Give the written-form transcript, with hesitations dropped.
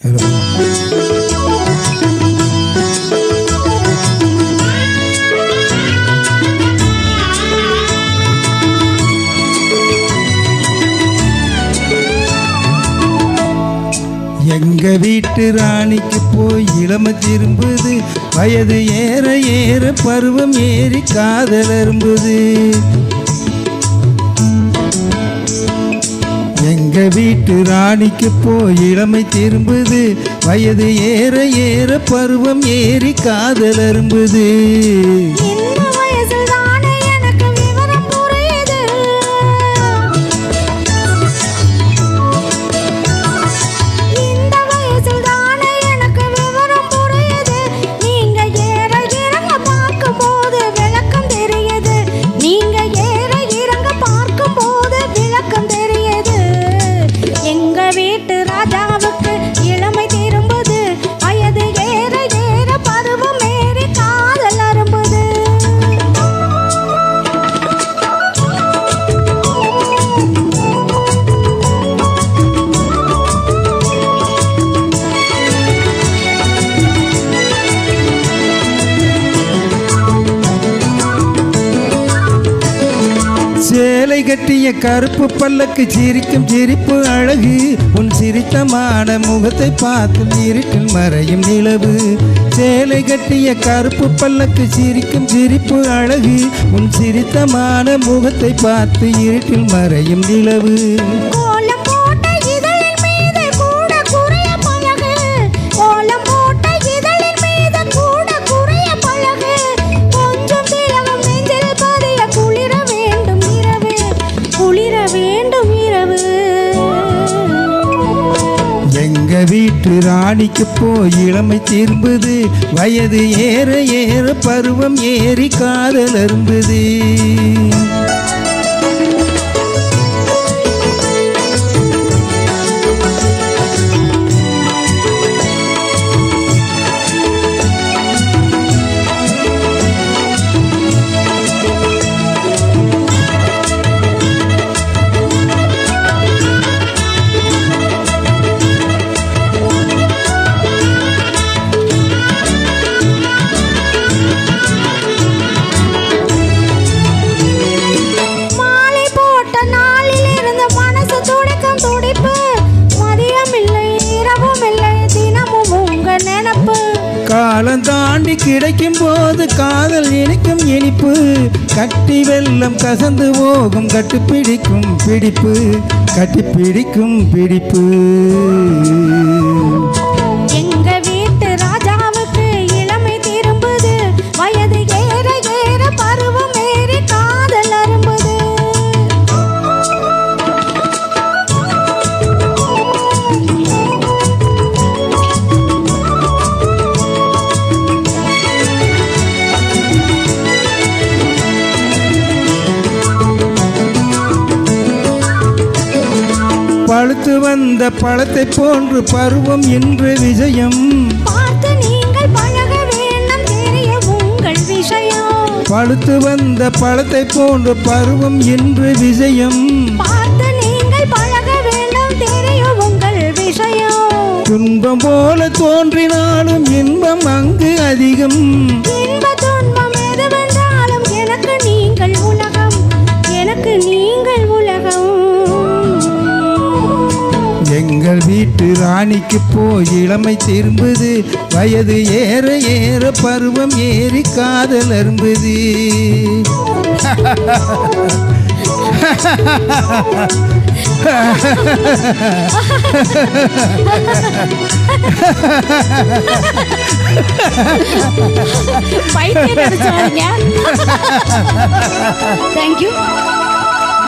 எங்க வீட்டு ராணிக்கு போய் இளமை திரும்புது, வயது ஏற ஏற பருவம் ஏறி காதல் அரும்புது. எங்க வீட்டு ராணிக்கு போய் இளமை திரும்புது, வயது ஏற ஏற பருவம் ஏறி காதல் அரும்புது. சேலை கட்டிய கருப்பு பல்லக்கு சிரிக்கும் சிரிப்பு அழகு, உன் சிரித்தமான முகத்தை பார்த்து இருட்டில் மறையும் நிலவு. சேலை கட்டிய கருப்பு பல்லக்கு சிரிக்கும் சிரிப்பு அழகு, உன் சிரித்தமான முகத்தை பார்த்து இருட்டில் மறையும் நிலவு. எங்க வீட்டு ராணிக்கு போய் இளமை திரும்புது, வயது ஏற ஏற பருவம் ஏறி காதல் அரும்புது. காலம் தாண்டி கிடைக்கும் போது காதல் இனிக்கும் இனிப்பு, கட்டி வெள்ளம் கசந்து போகும் கட்டுப்பிடிக்கும் பிடிப்பு, கட்டிப்பிடிக்கும் பிடிப்பு. எங்க வீட்டு ராஜாவுக்கு இளமை திரும்புது, வயது ஏற ஏற பருவம் ஏறி காதல் அரும்புது. பழுத்து வந்த பழத்தை போன்று பருவம் இன்று விஜயம், பார்த்து நீங்கள் பழக வேண்டும் தெரிய உங்கள் விஷயம். பழுத்து வந்த பழத்தை போன்று பருவம் இன்று விஜயம், பார்த்து நீங்கள் பழக வேண்டும் தெரிய உங்கள் விஷயம். துன்பம் போல தோன்றினாலும் இன்பம் அங்கு அதிகம், இன்ப துன்பம் எதுவென்றாலும் எனக்கு நீங்கள் உலகம், எனக்கு நீங்கள் உலகம். எங்கள் வீட்டு ராணிக்கு போய் இளமை திரும்புது, வயது ஏற ஏற பருவம் ஏறி காதல் அரும்புது. பைத்தியம் நினைச்சாங்க. தேங்க்யூ.